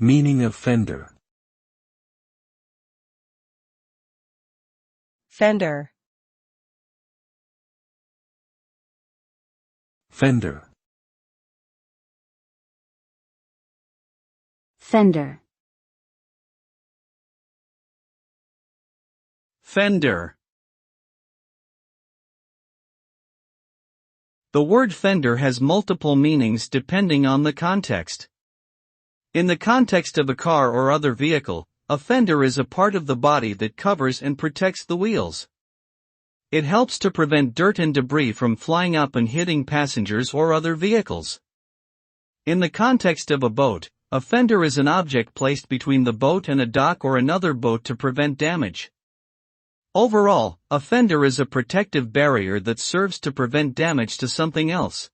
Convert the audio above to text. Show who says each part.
Speaker 1: Meaning of fender.
Speaker 2: Fender.
Speaker 1: Fender.
Speaker 3: Fender.
Speaker 4: Fender. The word fender has multiple meanings depending on the context. In the context of a car or other vehicle, a fender is a part of the body that covers and protects the wheels. It helps to prevent dirt and debris from flying up and hitting passengers or other vehicles. In the context of a boat, a fender is an object placed between the boat and a dock or another boat to prevent damage. Overall, a fender is a protective barrier that serves to prevent damage to something else.